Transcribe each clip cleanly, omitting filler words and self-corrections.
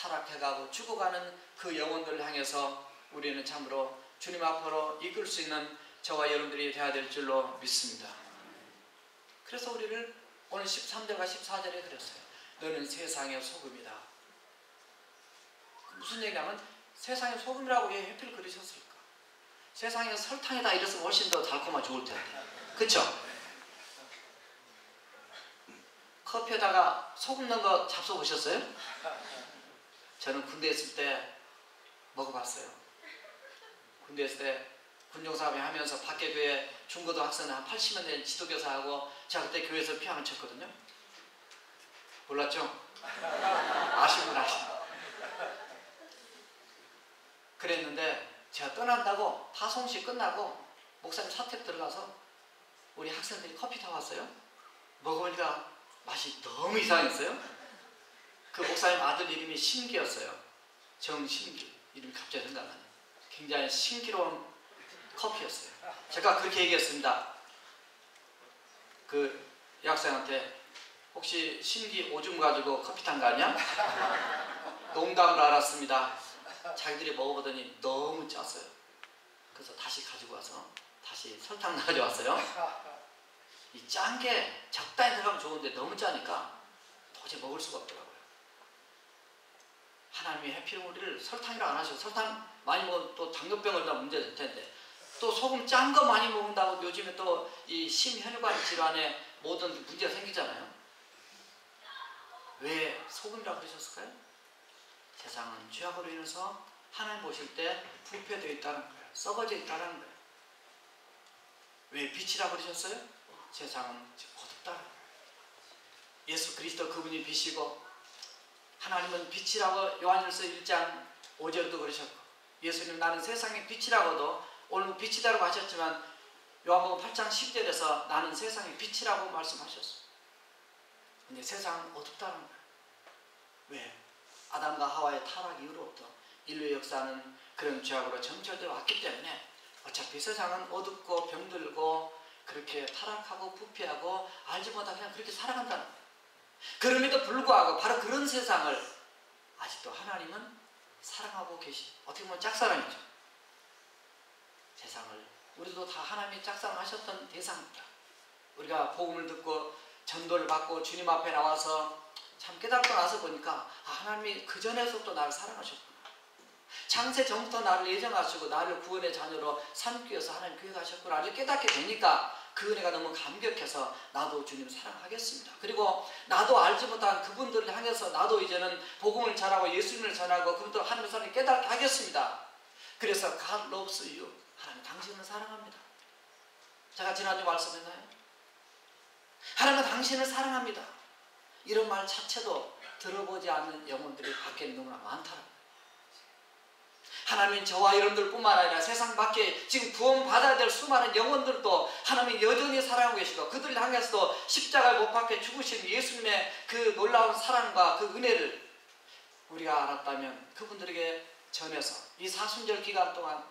타락해가고 죽어가는 그 영혼들을 향해서 우리는 참으로 주님 앞으로 이끌 수 있는 저와 여러분들이 되어야 될 줄로 믿습니다. 그래서 우리를 오늘 13절과 14절에 그랬어요. 너는 세상의 소금이다. 무슨 얘기냐면 세상의 소금이라고 왜 해필 그러셨을까? 세상에 설탕이다 이랬으면 훨씬 더 달콤하고 좋을 텐데. 그쵸? 커피에다가 소금 넣은 거 잡숴보셨어요? 저는 군대에 있을 때 먹어봤어요. 군대에 있을 때 군종사업회 하면서 밖에 교회 중고등학생 한 80명 된 지도교사하고 제가 그때 교회에서 피아노 쳤거든요. 몰랐죠? 아시면 아시죠? 그랬는데 제가 떠난다고 파송식 끝나고 목사님 사택 들어가서 우리 학생들이 커피 타왔어요. 먹어보니까 맛이 너무 이상했어요. 그 목사님 아들 이름이 신기였어요. 정신기. 이름이 갑자기 생각나네. 굉장히 신기로운 커피였어요. 제가 그렇게 얘기했습니다. 그 여학생한테 혹시 신기 오줌 가지고 커피 탄 거 아니야? 농담으로 알았습니다. 자기들이 먹어보더니 너무 짰어요. 그래서 다시 가지고 와서 다시 설탕 가져왔어요. 이 짠 게 적당히 들어가면 좋은데 너무 짜니까 도저히 먹을 수가 없더라고요. 하나님이 해필 우리를 설탕이라고 안 하셔서 설탕 많이 먹으면 또 당뇨병을 다 문제 될 텐데 또 소금 짠 거 많이 먹는다고 요즘에 또 이 심혈관 질환에 모든 문제가 생기잖아요. 왜 소금이라고 그러셨을까요? 세상은 죄악으로 인해서 하나님 보실 때 부패되어 있다는 거예요. 썩어져 있다는 거예요. 왜 빛이라고 그러셨어요? 세상은 어둡다는 거예요. 예수 그리스도 그분이 빛이고 하나님은 빛이라고 요한일서 1장 5절도 그러셨고 예수님 나는 세상의 빛이라고도 오늘 빛이다라고 하셨지만 요한복음 8장 10절에서 나는 세상의 빛이라고 말씀하셨어요. 근데 세상은 어둡다는 거예요. 왜? 아담과 하와의 타락 이후로부터 인류의 역사는 그런 죄악으로 점철되어 왔기 때문에 어차피 세상은 어둡고 병들고 그렇게 타락하고 부패하고 알지 못하고 그냥 그렇게 살아간다는 거예요. 그럼에도 불구하고 바로 그런 세상을 아직도 하나님은 사랑하고 계시. 어떻게 보면 짝사랑이죠. 세상을 우리도 다 하나님이 짝사랑하셨던 대상입니다. 우리가 복음을 듣고 전도를 받고 주님 앞에 나와서 참 깨닫고 나서 보니까 하나님이 그 전에서부터 나를 사랑하셨구나. 창세 전부터 나를 예정하시고 나를 구원의 자녀로 삼기 위해서 하나님 계획하셨구나. 이렇게 깨닫게 되니까 그 은혜가 너무 감격해서 나도 주님 사랑하겠습니다. 그리고 나도 알지 못한 그분들을 향해서 나도 이제는 복음을 전하고 예수님을 전하고 그분들 하나님의 사랑을 깨닫게 하겠습니다. 그래서 God loves you. 하나님 당신을 사랑합니다. 제가 지난주 말씀했나요? 하나님은 당신을 사랑합니다. 이런 말 자체도 들어보지 않는 영혼들이 밖에 너무나 많다는 하나님은 저와 여러분들 뿐만 아니라 세상 밖에 지금 구원받아야 될 수많은 영혼들도 하나님이 여전히 사랑하고 계시고 그들을 향해서도 십자가에 못 박혀 죽으신 예수님의 그 놀라운 사랑과 그 은혜를 우리가 알았다면 그분들에게 전해서 이 사순절 기간 동안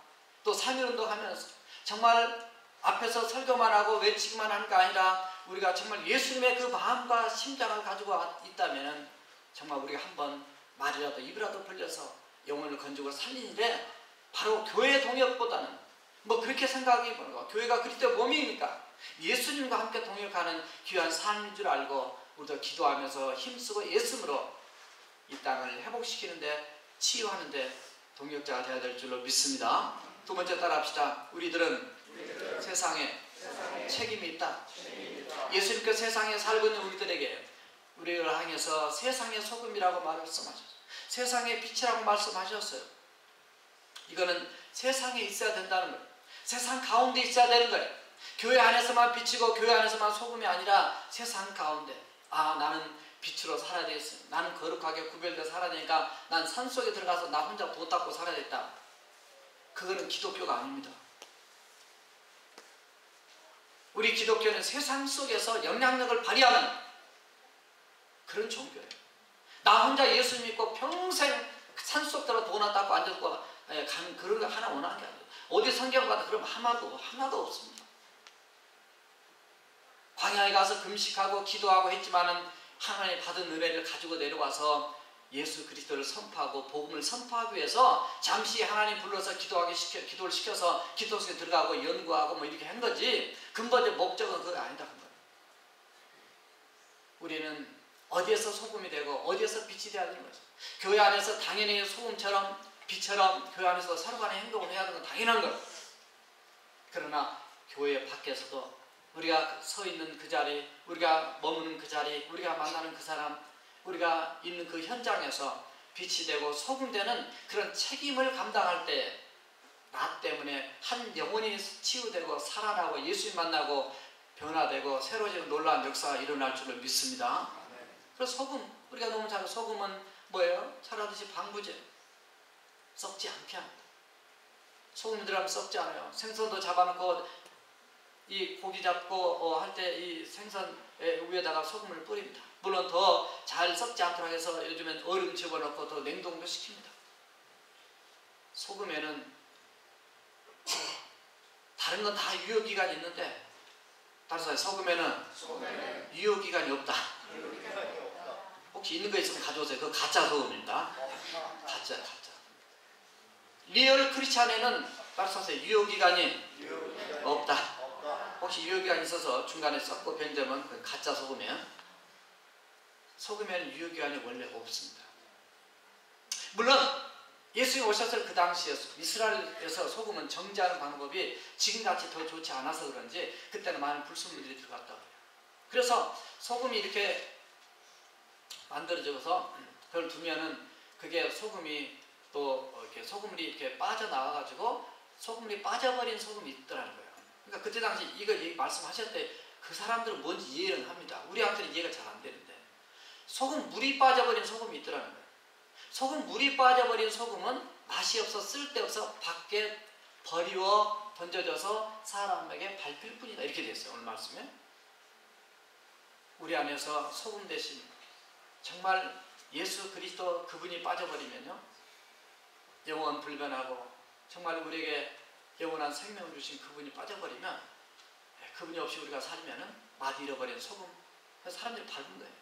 또 3.1운동 하면서 정말 앞에서 설교만 하고 외치기만 하는 게 아니라 우리가 정말 예수님의 그 마음과 심장을 가지고 있다면 정말 우리가 한번 말이라도 입이라도 벌려서 영혼을 건지고 살린 일에 바로 교회 동역보다는 뭐 그렇게 생각해 보는 거. 교회가 그리스도의 몸이니까 예수님과 함께 동역하는 귀한 삶인 줄 알고 우리도 기도하면서 힘쓰고 예수님으로 이 땅을 회복시키는데 치유하는데 동역자가 되어야 될 줄로 믿습니다. 두 번째 따라합시다. 우리들은 세상에 책임이 있다. 예수님께서 세상에 살고 있는 우리를 향해서 세상의 소금이라고 말씀하셨어요. 세상의 빛이라고 말씀하셨어요. 이거는 세상에 있어야 된다는 거예요. 세상 가운데 있어야 되는 거예요. 교회 안에서만 비치고 교회 안에서만 소금이 아니라 세상 가운데 나는 빛으로 살아야 되겠어. 나는 거룩하게 구별되어 살아야 되니까 난 산속에 들어가서 나 혼자 도 닦고 살아야 되겠다. 그거는 기독교가 아닙니다. 우리 기독교는 세상 속에서 영향력을 발휘하는 그런 종교예요. 나 혼자 예수 믿고 평생 산속 들어 도나 닦고 앉았고 가는 그런 거 하나 원하는 게 아니에요. 어디 성경 가도 그럼 하나도 없습니다. 광야에 가서 금식하고 기도하고 했지만은 하나님 받은 은혜를 가지고 내려와서 예수 그리스도를 선포하고 복음을 선포하기 위해서 잠시 하나님 불러서 기도를 시켜서 기도 속에 들어가고 연구하고 뭐 이렇게 한 거지, 근본적 목적은 그거 아니다. 우리는 어디에서 소금이 되고 어디에서 빛이 되어야 되는 거죠. 교회 안에서 당연히 소금처럼 빛처럼 교회 안에서 살아가는 행동을 해야 하는 건 당연한 거예요. 그러나 교회 밖에서도 우리가 서 있는 그 자리, 우리가 머무는 그 자리, 우리가 만나는 그 사람, 우리가 있는 그 현장에서 빛이 되고 소금 되는 그런 책임을 감당할 때 나 때문에 한 영혼이 치유되고 살아나고 예수님 만나고 변화되고 새로워지는 놀라운 역사가 일어날 줄을 믿습니다. 그래서 소금, 우리가 너무 잘 소금은 뭐예요? 차라듯이 방부제, 썩지 않게 합니다. 소금이 들어가면 썩지 않아요. 생선도 잡아놓고 이 고기 잡고 할 때 이 생선 위에다가 소금을 뿌립니다. 물론 더 잘 썩지 않도록 해서 요즘엔 얼음 집어넣고 더 냉동도 시킵니다. 소금에는 다른 건 다 유효기간이 있는데 따라서 소금에는 유효기간이 없다. 혹시 있는 거 있으면 가져오세요. 그거 가짜 소금입니다. 가짜. 리얼 크리스찬에는 따라서 유효기간이 없다. 혹시 유효기간이 있어서 중간에 썩고 변되면 그 가짜 소금이에요. 소금에는 유효기간이 원래 없습니다. 물론 예수님이 오셨을 그 당시에 이스라엘에서 소금은 정제하는 방법이 지금같이 더 좋지 않아서 그런지 그때는 많은 불순물들이 들어갔다고 해요. 그래서 소금이 이렇게 만들어져서 그걸 두면은 그게 소금이 또 이렇게 소금물이 이렇게 빠져나와가지고 소금물이 빠져버린 소금이 있더라는 거예요. 그러니까 그때 당시 이거 말씀하셨을 때 그 사람들은 뭔지 이해는 합니다. 우리한테는 이해가 잘 안 되는데 소금 물이 빠져버린 소금이 있더라는 거예요. 소금 물이 빠져버린 소금은 맛이 없어 쓸데없어 밖에 버리워 던져져서 사람에게 밟힐 뿐이다. 이렇게 됐어요. 오늘 말씀에. 우리 안에서 소금 대신 정말 예수 그리스도 그분이 빠져버리면요, 영원 불변하고 정말 우리에게 영원한 생명을 주신 그분이 빠져버리면, 그분이 없이 우리가 살면은 맛 잃어버린 소금, 사람들이 밟은 거예요.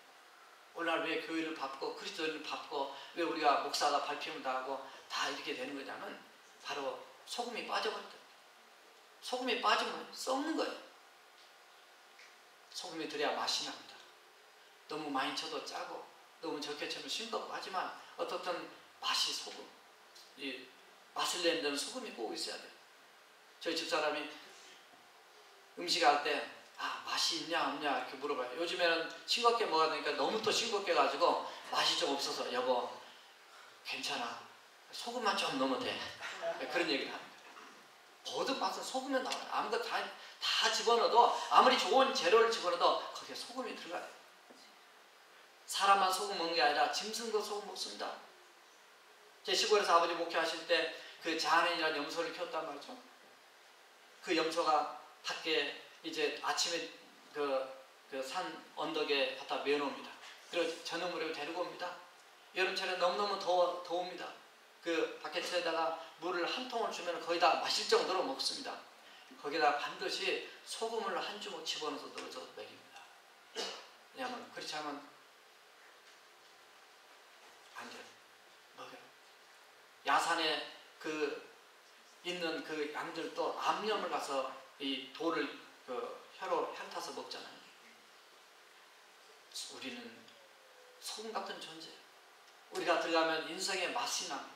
오늘날 왜 교회를 밟고 그리스도를 밟고 왜 우리가 목사가 밟힘을 당하고 다 이렇게 되는 거냐면 바로 소금이 빠져버렸다. 소금이 빠지면 썩는 거예요. 소금이 들어야 맛이 납니다. 너무 많이 쳐도 짜고 너무 적게 쳐도 싱겁고 하지만 어떻든 맛이 소금, 이 맛을 내는 데는 소금이 꼭 있어야 돼요. 저희 집사람이 음식할 때 맛이 있냐 없냐 이렇게 물어봐요. 요즘에는 싱겁게 먹어야 되니까 너무 또 싱겁게 가지고 맛이 좀 없어서 여보 괜찮아 소금만 좀 넣으면 돼, 그런 얘기를 합니다. 모든 맛은 소금에 나와요. 아무것도 다 집어넣어도 아무리 좋은 재료를 집어넣어도 거기에 소금이 들어가요. 사람만 소금 먹는 게 아니라 짐승도 소금 먹습니다. 제 시골에서 아버지 목회하실 때 그 자한인이라는 염소를 키웠단 말이죠. 그 염소가 밖에 이제 아침에 그 산 언덕에 갖다 메어놓습니다. 그리고 저녁물에 데리고 옵니다. 여름철에 너무너무 더웁니다. 그 바켓에다가 물을 한 통을 주면 거의 다 마실 정도로 먹습니다. 거기다 반드시 소금을 한 주먹 집어넣어서 넣어서 먹입니다. 왜냐하면 그렇지 않으면 안 돼요. 먹여요. 야산에 있는 그 양들도 암염을 가서 이 돌을 혀로 핥아서 먹잖아요. 우리는 소금 같은 존재예요. 우리가 들어가면 인생의 맛이 나.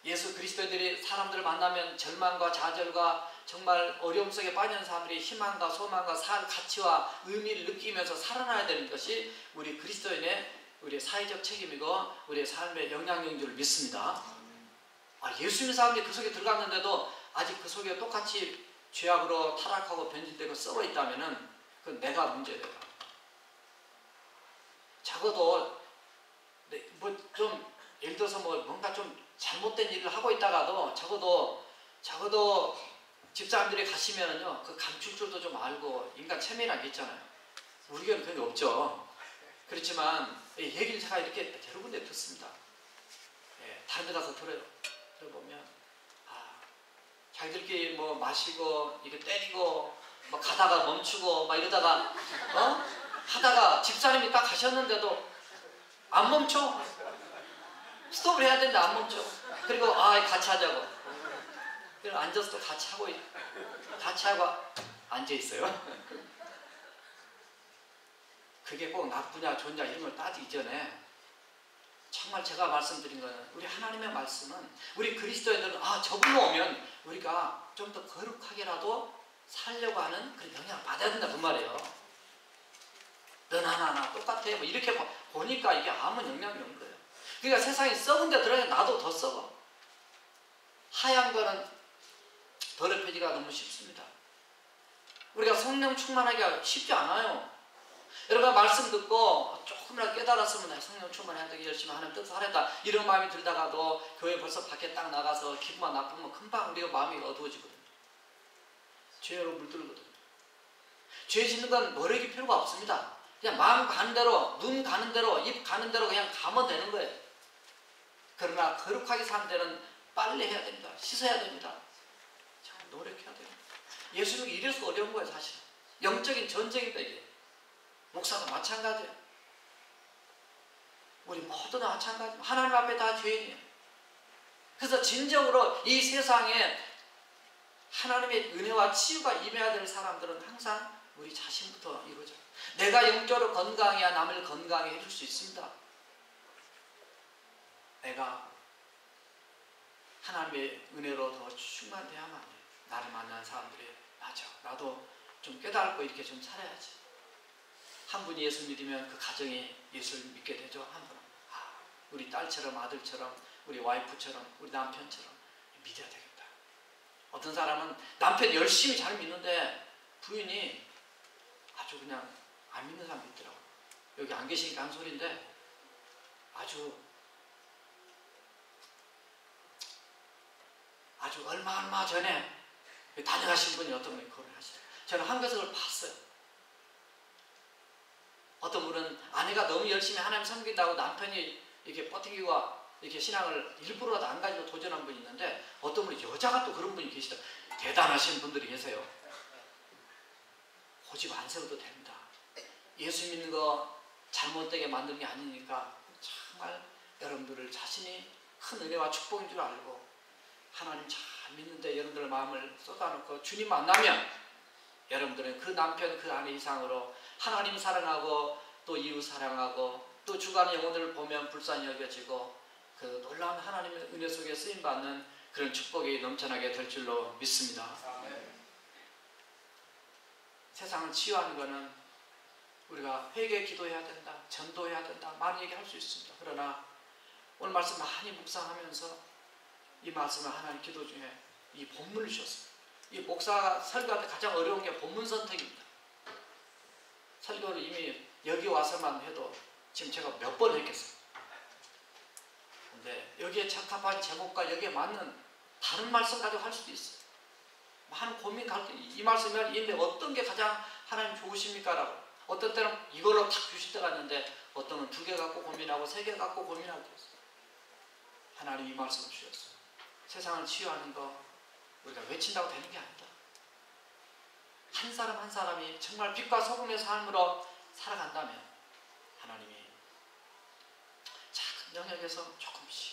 예수 그리스도인들이 사람들을 만나면 절망과 좌절과 정말 어려움 속에 빠진 사람들이 희망과 소망과 가치와 의미를 느끼면서 살아나야 되는 것이 우리 그리스도인의 우리의 사회적 책임이고 우리의 삶의 영향력인 줄 믿습니다. 예수 믿는 사람들이 그 속에 들어갔는데도 아직 그 속에 똑같이 죄악으로 타락하고 변질되고 썩어 있다면은 그건 내가 문제돼요. 적어도 뭐 좀 예를 들어서 뭔가 좀 잘못된 일을 하고 있다가도 적어도 집사람들이 가시면은요 그 감출 줄도 좀 알고 인간 체면이란 게 있잖아요. 우리 교회는 그런 게 없죠. 그렇지만 얘기를 제가 이렇게 여러 군데 듣습니다. 다른 데 가서 들어보면 자기들끼리 뭐 마시고 이렇게 때리고 뭐 가다가 멈추고 막 이러다가 하다가 집사님이 딱 가셨는데도 안 멈춰. 스톱을 해야 되는데 안 멈춰. 그리고 같이 하자고. 그리고 앉아서 또 같이 하고 앉아 있어요. 그게 꼭 나쁘냐 좋냐 이런 걸 따지기 전에 정말 제가 말씀드린 거는 우리 하나님의 말씀은 우리 그리스도인들은 저분로 오면 우리가 좀 더 거룩하게라도 살려고 하는 그런 영향을 받아야 된다 그 말이에요. 넌 하나하나 똑같아. 뭐 이렇게 보니까 이게 아무 영향이 없는 거예요. 그러니까 세상이 썩은 데 들어가면 나도 더 썩어. 하얀 거는 더럽혀지기가 너무 쉽습니다. 우리가 성령 충만하기가 쉽지 않아요. 여러분 말씀 듣고 조금이라도 깨달았으면 성령 충만해야 되게 열심히 하는 뜻을 하랬다 이런 마음이 들다가도 교회 벌써 밖에 딱 나가서 기분만 나쁘면 금방 우리가 마음이 어두워지거든요. 죄로 물들거든요. 죄 짓는 건 머리기 필요가 없습니다. 그냥 마음 가는 대로, 눈 가는 대로, 입 가는 대로 그냥 가면 되는 거예요. 그러나 거룩하게 사는 데는 빨리 해야 됩니다. 씻어야 됩니다. 참 노력해야 돼요. 예수님이 이래서 어려운 거예요 사실. 영적인 전쟁이다 이게. 목사도 마찬가지예요. 우리 모두 다 마찬가지예요. 하나님 앞에 다 죄인이에요. 그래서 진정으로 이 세상에 하나님의 은혜와 치유가 임해야 될 사람들은 항상 우리 자신부터 이루어져요. 내가 영적으로 건강해야 남을 건강해 해줄 수 있습니다. 내가 하나님의 은혜로 더 충만돼야만 해요. 나를 만나는 사람들이 맞아. 나도 좀 깨닫고 이렇게 좀 살아야지. 한 분이 예수 믿으면 그 가정이 예수를 믿게 되죠. 한 분은 우리 딸처럼 아들처럼 우리 와이프처럼 우리 남편처럼 믿어야 되겠다. 어떤 사람은 남편 열심히 잘 믿는데 부인이 아주 그냥 안 믿는 사람 있더라고요. 여기 안 계시니까 한 소리인데 아주 얼마 전에 다녀가신 분이 어떤 분이 그걸 하시더라고요. 저는 한국에서 그걸 봤어요. 어떤 분은 아내가 너무 열심히 하나님 섬긴다고 남편이 이렇게 버티기와 이렇게 신앙을 일부러라도 안 가지고 도전한 분이 있는데 어떤 분이 여자가 또 그런 분이 계시더라고요. 대단하신 분들이 계세요. 고집 안 세워도 됩니다. 예수 믿는 거 잘못되게 만든 게 아니니까 정말 여러분들을 자신이 큰 은혜와 축복인 줄 알고 하나님 잘 믿는데 여러분들 마음을 쏟아놓고 주님 만나면 여러분들은 그 남편 그 아내 이상으로 하나님 사랑하고 또 이웃 사랑하고 또 주간의 영혼들을 보면 불쌍히 여겨지고 그 놀라운 하나님의 은혜 속에 쓰임받는 그런 축복이 넘쳐나게 될 줄로 믿습니다. 세상을 치유하는 것은 우리가 회개 기도해야 된다, 전도해야 된다 많은 얘기할 수 있습니다. 그러나 오늘 말씀 많이 묵상하면서 이 말씀을 하나님 기도 중에 이 본문을 주셨습니다. 이 목사 설교할 때 가장 어려운 게 본문 선택입니다. 설교를 이미 여기 와서만 해도 지금 제가 몇 번 했겠어요. 근데 여기에 적합한 제목과 여기에 맞는 다른 말씀 가지고 할 수도 있어요. 많은 고민 갈 때 이 말씀을 읽는데 어떤 게 가장 하나님 좋으십니까? 라고 어떤 때는 이걸로 탁 주실 때가 있는데 어떤 건 2개 갖고 고민하고 3개 갖고 고민하고 있어요. 하나님 이 말씀을 주셨어요. 세상을 치유하는 거 우리가 외친다고 되는 게 아니다. 한 사람 한 사람이 정말 빛과 소금의 삶으로 살아간다면 하나님이 작은 영역에서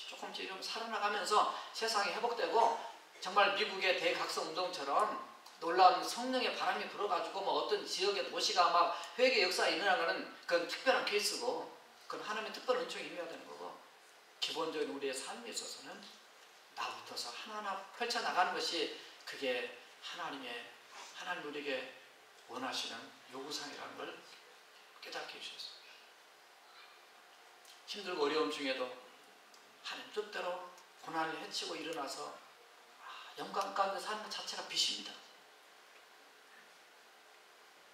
조금씩 좀 살아나가면서 세상이 회복되고 정말 미국의 대각성 운동처럼 놀라운 성령의 바람이 불어가지고 뭐 어떤 지역의 도시가 막 회개 역사가 일어나는 것은 그건 특별한 케이스고 그건 하나님의 특별한 은총이 임해야 되는 거고 기본적인 우리의 삶에 있어서는 나부터서 하나하나 펼쳐나가는 것이 그게 하나님 우리에게 원하시는 요구사항이라는 걸 깨닫게 해주셨어요. 힘들고 어려움 중에도 하나님 뜻대로 고난을 헤치고 일어나서 영광 가운데 사는 것 자체가 빛입니다.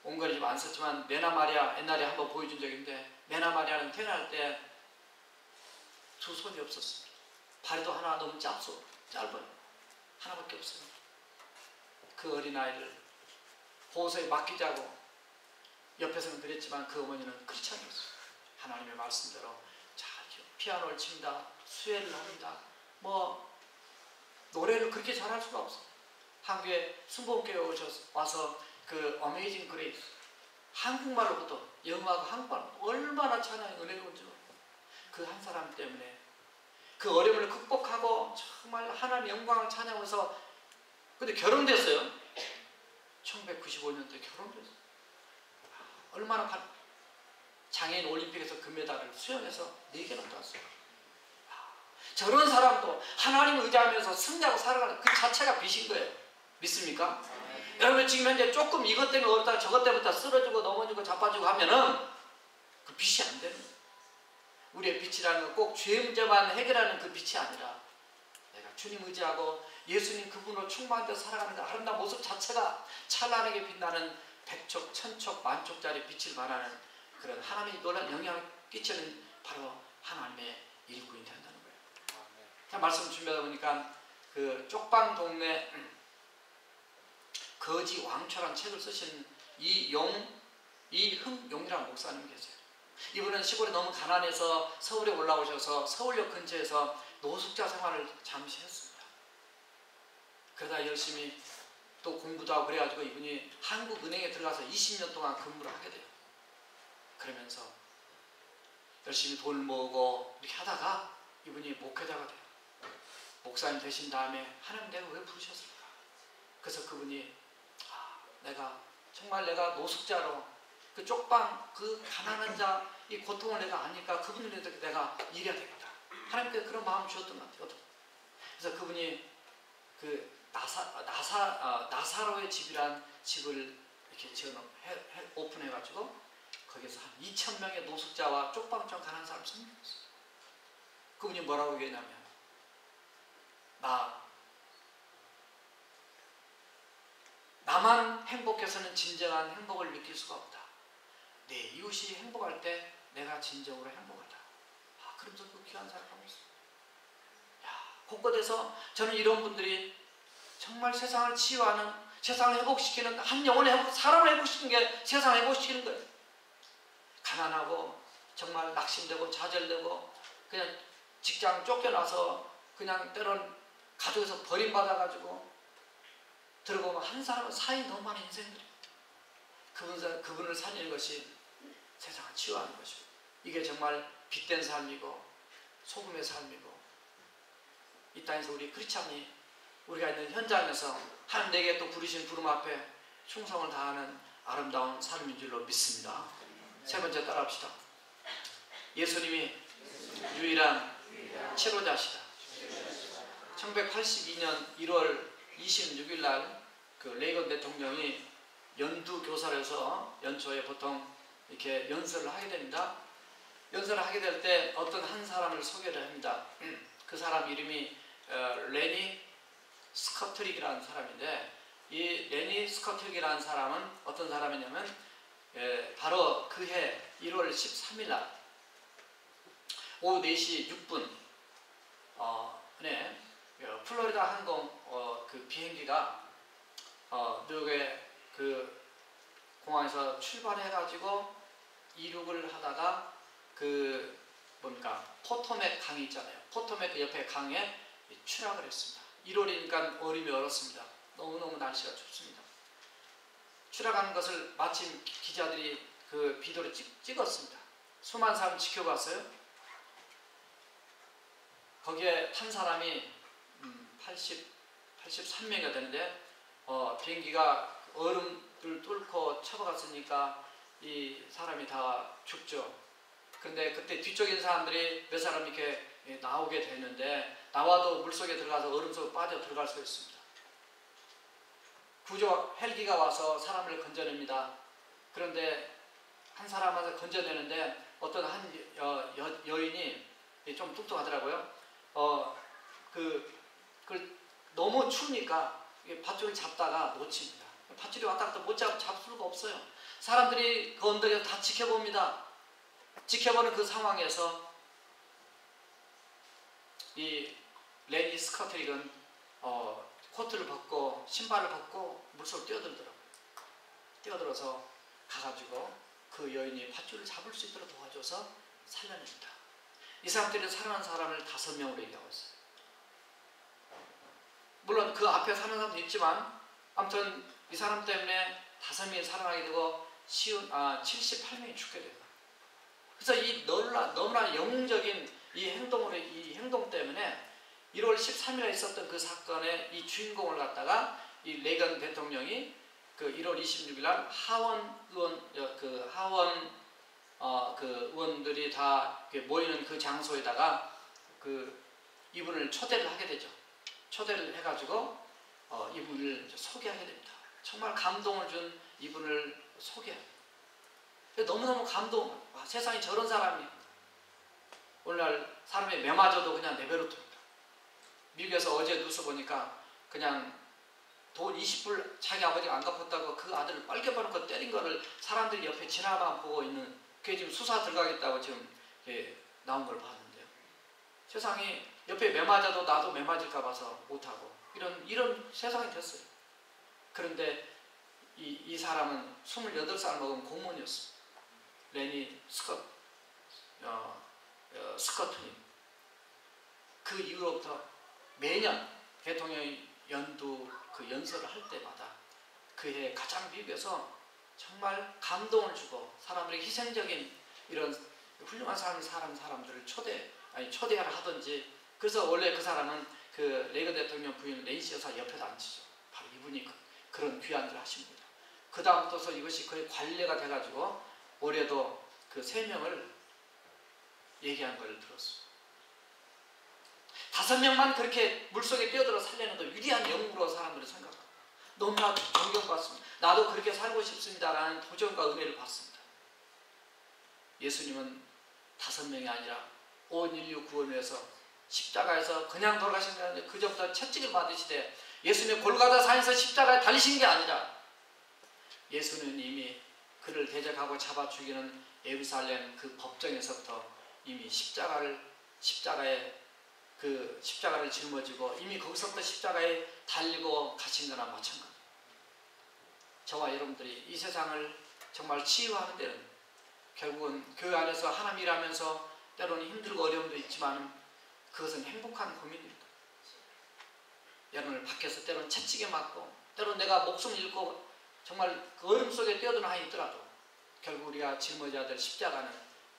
온거리 좀 안 썼지만 메나 마리아 옛날에 한번 보여준 적이 있는데 메나 마리아는 태어날 때 2 손이 없었습니다. 발도 하나 너무 짧아요. 하나밖에 없어요. 그 어린아이를 보호소에 맡기자고 옆에서는 그랬지만 그 어머니는 그렇지 않았어요. 하나님의 말씀대로 잘 피아노를 칩니다. 수혜를 합니다. 뭐 노래를 그렇게 잘할 수가 없어요. 한국에 순복음교회 와서 그 어메이징 그레이스 한국말로부터 영어하고 한국말 얼마나 찬양이 은혜로운지 그 한 사람 때문에 그 어려움을 극복하고 정말 하나님의 영광을 찬양하면서 근데 결혼됐어요. 1995년도에 결혼됐어요. 얼마나 장애인 올림픽에서 금메달을 수영해서 4개나 땄어요. 저런 사람도 하나님을 의지하면서 승리하고 살아가는 그 자체가 빛인 거예요. 믿습니까? 여러분 지금 현재 조금 이것 때문에 어렵다 저것 때문에 쓰러지고 넘어지고 자빠지고 하면은 그 빛이 안 되는 거예요. 우리의 빛이라는 건 꼭 죄 문제만 해결하는 그 빛이 아니라 내가 주님 의지하고 예수님 그분으로 충만되어 살아가는 그 아름다운 모습 자체가 찬란하게 빛나는 백척, 천척, 만척짜리 빛을 말하는 그런 하나님의 놀라운 영향을 끼치는 바로 하나님의 일꾼이 된다는 거예요. 자, 말씀 준비하다 보니까 그 쪽방 동네 거지 왕초라는 책을 쓰신 이흥용이라는 목사님이 계세요. 이분은 시골에 너무 가난해서 서울에 올라오셔서 서울역 근처에서 노숙자 생활을 잠시 했습니다. 그러다 열심히 또 공부도 하고 그래가지고 이분이 한국은행에 들어가서 20년 동안 근무를 하게 돼요. 그러면서 열심히 돈을 모으고 이렇게 하다가 이분이 목회자가 돼요. 목사님 되신 다음에 하나님 내가 왜 부르셨을까? 그래서 그분이 정말 내가 노숙자로 그 쪽방 그 가난한 자 이 고통을 내가 아니까 그분을 위해서 내가 일해야 되겠다. 하나님께서 그런 마음을 주셨던 것 같아요. 그래서 그분이 그 나사로의 집이란 집을 이렇게 오픈해가지고 거기서 한 2,000명의 노숙자와 쪽방촌 가난한 사람 섬겼어요. 그분이 뭐라고 얘기했냐면 나만 행복해서는 진정한 행복을 느낄 수가 없다. 내 이웃이 행복할 때 내가 진정으로 행복하다. 그러면서 그 귀한 사람을 하고 있어요. 곳곳에서 저는 이런 분들이 정말 세상을 치유하는, 세상을 회복시키는, 한 영혼의 사람을 회복시키는 게 세상을 회복시키는 거예요. 가난하고 정말 낙심되고 좌절되고 그냥 직장 쫓겨나서 그냥 때론 가족에서 버림받아가지고 들어보면 한 사람은 사이 너무 많은 인생들이 그분을 살리는 것이 세상을 치유하는 것이고 이게 정말 빛된 삶이고 소금의 삶이고 이 땅에서 우리 크리스찬이 우리가 있는 현장에서 하나님 내게 또 부르신 부름 앞에 충성을 다하는 아름다운 삶인 줄로 믿습니다. 세 번째 따라합시다. 예수님이 유일한 치료자시다. 1982년 1월 26일 날 그 레이건 대통령이 연두 교사를 해서 연초에 보통 이렇게 연설을 하게 됩니다. 연설을 하게 될 때 어떤 한 사람을 소개를 합니다. 그 사람 이름이 레니 스커트릭이라는 사람인데 이 레니 스커트릭이라는 사람은 어떤 사람이냐면 바로 그해 1월 13일 날 오후 4시 6분 플로리다 항공 그 비행기가 뉴욕의 그 공항에서 출발해가지고 이륙을 하다가 그 포토맥 강이 있잖아요. 포토맥 그 옆에 강에 추락을 했습니다. 1월이니까 얼음이 얼었습니다. 너무너무 날씨가 춥습니다. 추락하는 것을 마침 기자들이 그 비디오를 찍었습니다. 수많은 사람이 지켜봤어요. 거기에 탄 사람이 83명이 되는데 비행기가 얼음을 뚫고 쳐박았으니까 이 사람이 다 죽죠. 그런데 그때 뒤쪽에 있는 사람들이 몇 사람 이렇게 나오게 되는데 나와도 물속에 들어가서 얼음 속에 빠져 들어갈 수 있습니다. 구조 헬기가 와서 사람을 건져냅니다. 그런데 한 사람을 건져내는데 어떤 한 여인이 좀 뚱뚱하더라고요. 그걸 너무 추우니까 밧줄을 잡다가 놓칩니다. 밧줄이 왔다 갔다 못 잡을 수가 없어요. 사람들이 그 언덕에서 다 지켜봅니다. 지켜보는 그 상황에서 이 레니 스커트릭은 코트를 벗고 신발을 벗고 물속으로 뛰어들더라고요. 뛰어들어서 가가지고 그 여인이 밧줄을 잡을 수 있도록 도와줘서 살려냅니다. 이 사람들이 살아난 사람을 5명으로 얘기하고 있어요. 물론 그 앞에 사는 사람도 있지만 아무튼 이 사람 때문에 5명이 살아나게 되고 78명이 죽게 됩니다. 그래서 이 너무나 영웅적인 이 행동 때문에 1월 13일에 있었던 그 사건의 이 주인공을 갖다가 이 레이건 대통령이 그 1월 26일 날 하원 의원 그 의원들이 다 모이는 그 장소에다가 그 이분을 초대를 하게 되죠. 초대를 해가지고 이분을 이제 소개하게 됩니다. 정말 감동을 준 이분을 소개해요. 너무너무 감동. 세상에 저런 사람이 오늘날 사람이 매 맞아도 그냥 내버려 둡니다. 미국에서 어제 뉴스 보니까 그냥 돈 20불 자기 아버지가 안 갚았다고 그 아들을 빨개버리고 때린 거를 사람들이 옆에 지나만 보고 있는, 그게 지금 수사 들어가겠다고 지금 나온 걸 봤는데요. 세상이 옆에 매 맞아도 나도 매 맞을까 봐서 못하고 이런 세상이 됐어요. 그런데 이 사람은 28살 먹은 공무원이었어요. 레니 스커트님. 그 이후로부터 매년 대통령이 그 연설을 할 때마다 그해 가장 미국에서 정말 감동을 주고 사람들에게 희생적인 이런 훌륭한 사람들을 초대하라 하든지. 그래서 원래 그 사람은 그 레이건 대통령 부인 낸시 여사 옆에도 앉히죠. 바로 이분이 그런 귀한 일을 하십니다. 그 다음부터서 이것이 거의 관례가 돼가지고 올해도 그 3명을 얘기한 걸 들었어요. 5명만 그렇게 물속에 뛰어들어 살려는 도 위대한 영웅으로 사람들이 생각하고 너무나 존경받습니다. 나도 그렇게 살고 싶습니다라는 도전과 은혜를 받습니다. 예수님은 5명이 아니라 온 인류 구원을 위해서 십자가에서 그냥 돌아가신 게 아니라 그 전부터 채찍을 받으시되 예수님 골고다 산에서 십자가에 달리신 게 아니라 예수는 이미 그를 대적하고 잡아 죽이는 예루살렘 그 법정에서부터 이미 십자가를 짊어지고 이미 거기서부터 십자가에 달리고 가신 거나 마찬가지입니다. 저와 여러분들이 이 세상을 정말 치유하는 데는 결국은 교회 안에서 하나님 일하면서 때로는 힘들고 어려움도 있지만 그것은 행복한 고민입니다. 여러분을 밖에서 때로는 채찍에 맞고 때로는 내가 목숨을 잃고 정말 그 어둠 속에 뛰어드는 한이 있더라도 결국 우리가 짊어져야 될 십자가는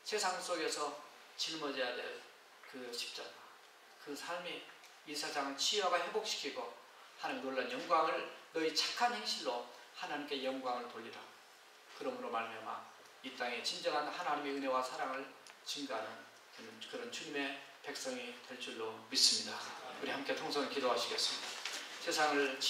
세상 속에서 짊어져야 될 그 십자가, 그 삶이 이 세상을 치유하고 회복시키고 하나님 놀란 영광을 너희 착한 행실로 하나님께 영광을 돌리라. 그러므로 말미암아 이 땅에 진정한 하나님의 은혜와 사랑을 증가하는 그런 주님의 백성이 될 줄로 믿습니다. 우리 함께 통성을 기도하시겠습니다. 세상을